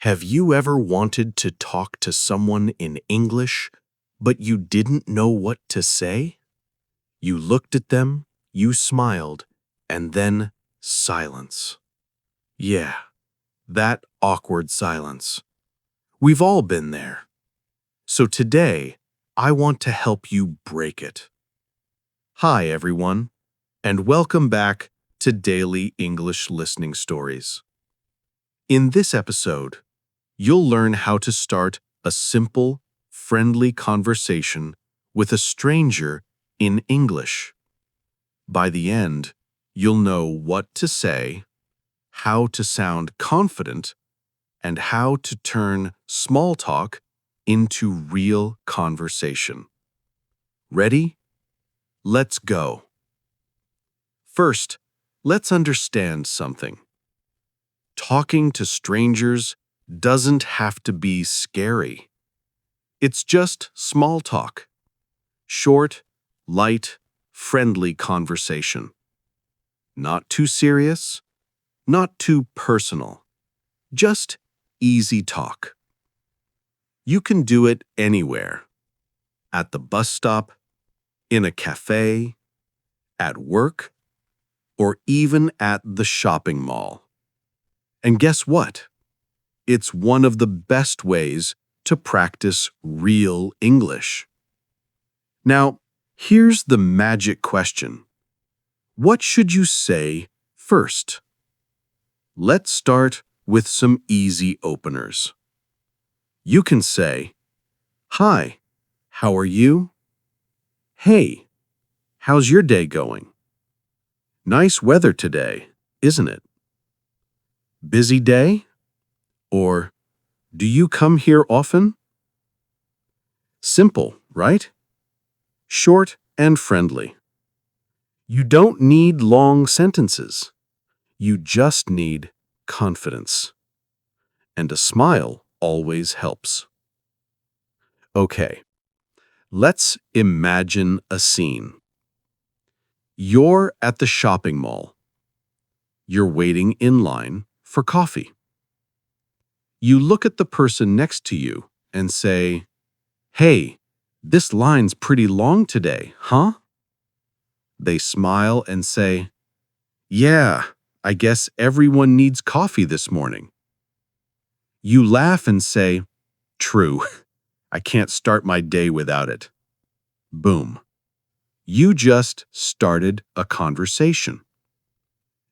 Have you ever wanted to talk to someone in English, but you didn't know what to say? You looked at them, you smiled, and then silence. Yeah, that awkward silence. We've all been there. So today, I want to help you break it. Hi, everyone, and welcome back to Daily English Listening Stories. In this episode, you'll learn how to start a simple, friendly conversation with a stranger in English. By the end, you'll know what to say, how to sound confident, and how to turn small talk into real conversation. Ready? Let's go. First, let's understand something. Talking to strangers doesn't have to be scary. It's just small talk. Short, light, friendly conversation. Not too serious, not too personal. Just easy talk. You can do it anywhere. At the bus stop, in a cafe, at work, or even at the shopping mall. And guess what? It's one of the best ways to practice real English. Now, here's the magic question. What should you say first? Let's start with some easy openers. You can say, "Hi, how are you?" "Hey, how's your day going?" "Nice weather today, isn't it?" "Busy day?" Or, "Do you come here often?" Simple, right? Short and friendly. You don't need long sentences. You just need confidence. And a smile always helps. Okay, let's imagine a scene. You're at the shopping mall. You're waiting in line for coffee. You look at the person next to you and say, "Hey, this line's pretty long today, huh?" They smile and say, "Yeah, I guess everyone needs coffee this morning." You laugh and say, "True, I can't start my day without it." Boom. You just started a conversation.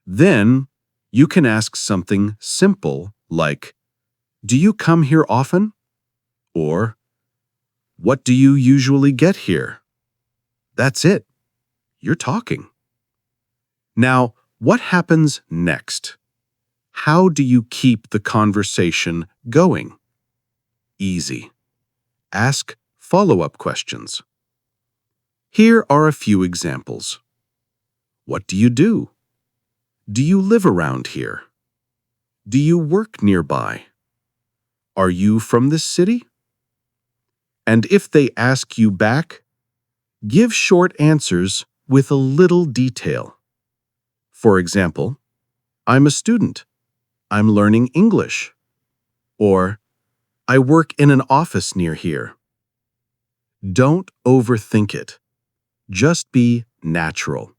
Then you can ask something simple like, "Do you come here often?" Or, "What do you usually get here?" That's it. You're talking. Now, what happens next? How do you keep the conversation going? Easy. Ask follow-up questions. Here are a few examples. What do you do? Do you live around here? Do you work nearby? Are you from this city? And if they ask you back, give short answers with a little detail. For example, "I'm a student. I'm learning English." Or, "I work in an office near here." Don't overthink it. Just be natural.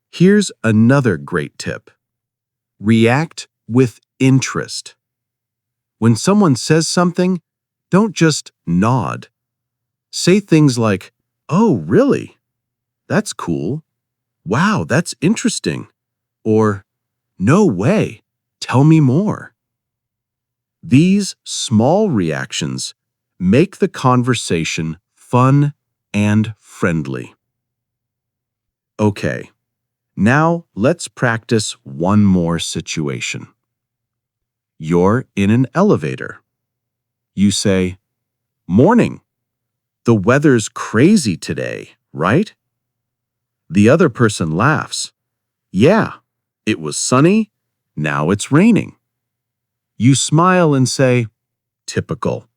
Here's another great tip. React with interest. When someone says something, don't just nod. Say things like, "Oh, really? That's cool. Wow, that's interesting." Or, "No way. Tell me more." These small reactions make the conversation fun and friendly. Okay, now let's practice one more situation. You're in an elevator. You say, "Morning. The weather's crazy today, right?" The other person laughs. "Yeah, it was sunny. Now it's raining." You smile and say, "Typical.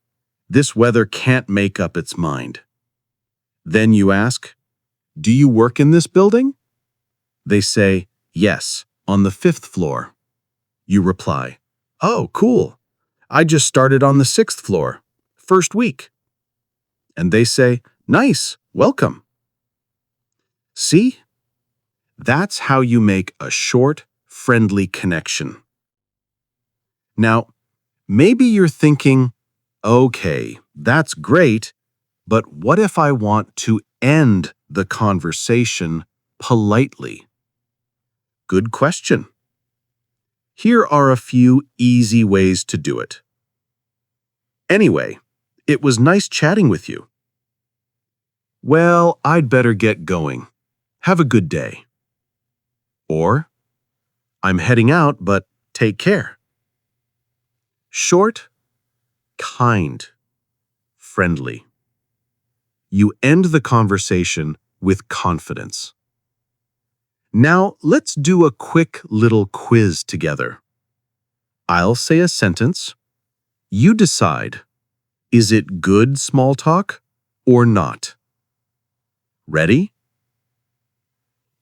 This weather can't make up its mind." Then you ask, "Do you work in this building?" They say, "Yes, on the 5th floor." You reply, Oh, cool. I just started on the 6th floor. First week. And they say, nice, welcome. See? That's how you make a short, friendly connection. Now, maybe you're thinking, okay, that's great, but what if I want to end the conversation politely? Good question. Here are a few easy ways to do it. Anyway, it was nice chatting with you. Well, I'd better get going. Have a good day. Or, I'm heading out, but take care. Short, kind, friendly. You end the conversation with confidence. Now, let's do a quick little quiz together. I'll say a sentence. You decide, is it good small talk or not? Ready?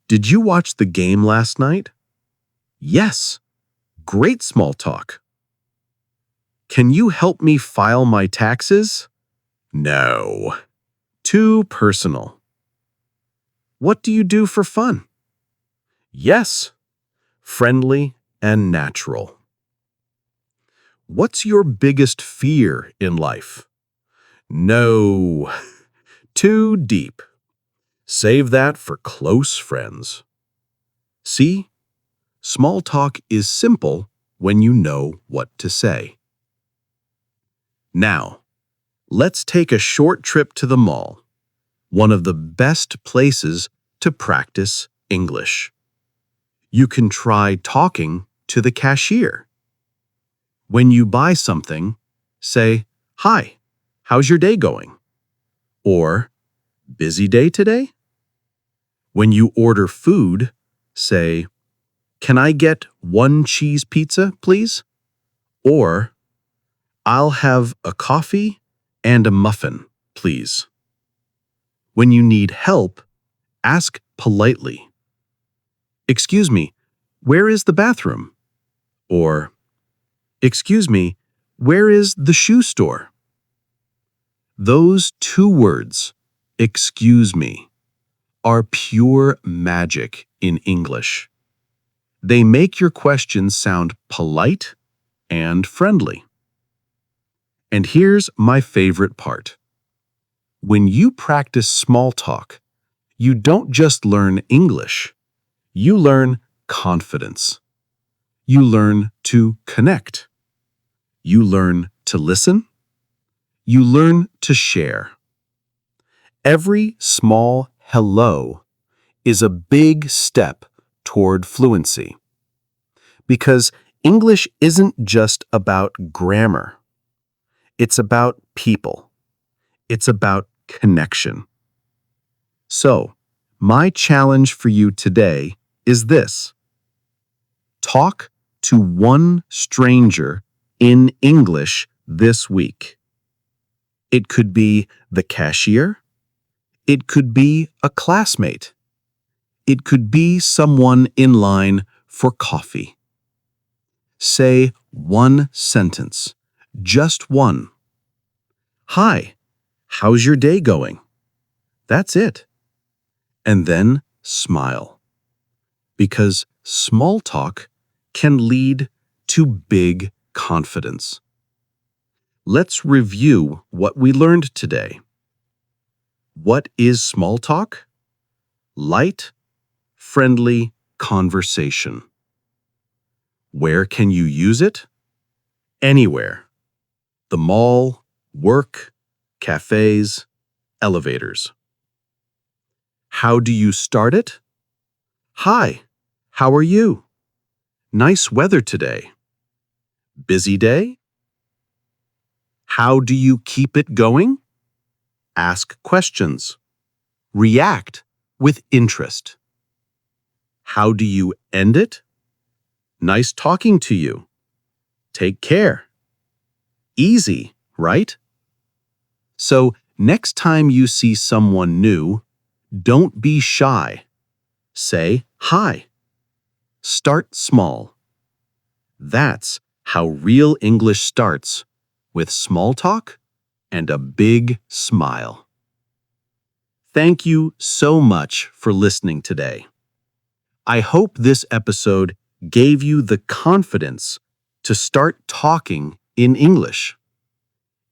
Did you watch the game last night? Yes. Great small talk. Can you help me file my taxes? No. Too personal. What do you do for fun? Yes. Friendly and natural. What's your biggest fear in life? No. Too deep. Save that for close friends. See? Small talk is simple when you know what to say. Now, let's take a short trip to the mall, one of the best places to practice English. You can try talking to the cashier. When you buy something, say, "Hi, how's your day going?" Or, "Busy day today?" When you order food, say, "Can I get 1 cheese pizza, please?" Or, "I'll have a coffee and a muffin, please." When you need help, ask politely. "Excuse me, where is the bathroom?" Or, "Excuse me, where is the shoe store?" Those 2 words, "excuse me," are pure magic in English. They make your questions sound polite and friendly. And here's my favorite part. When you practice small talk, you don't just learn English. You learn confidence. You learn to connect. You learn to listen. You learn to share. Every small hello is a big step toward fluency. Because English isn't just about grammar. It's about people. It's about connection. So, my challenge for you today is this. Talk to one stranger in English this week. It could be the cashier. It could be a classmate. It could be someone in line for coffee. Say one sentence, just one. Hi, how's your day going? That's it. And then smile. Because small talk can lead to big confidence. Let's review what we learned today. What is small talk? Light, friendly conversation. Where can you use it? Anywhere. The mall, work, cafes, elevators. How do you start it? Hi, how are you? Nice weather today. Busy day? How do you keep it going? Ask questions. React with interest. How do you end it? Nice talking to you. Take care. Easy, right? So, next time you see someone new, don't be shy. Say hi. Start small. That's how real English starts with small talk and a big smile. Thank you so much for listening today. I hope this episode gave you the confidence to start talking in English.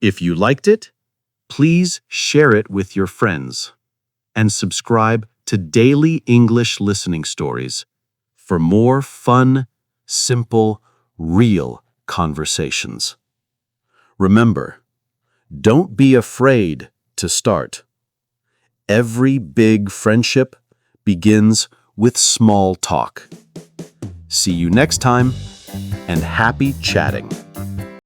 If you liked it, please share it with your friends and subscribe to Daily English Listening Stories for more fun, simple, real conversations. Remember, don't be afraid to start. Every big friendship begins with small talk. See you next time, and happy chatting.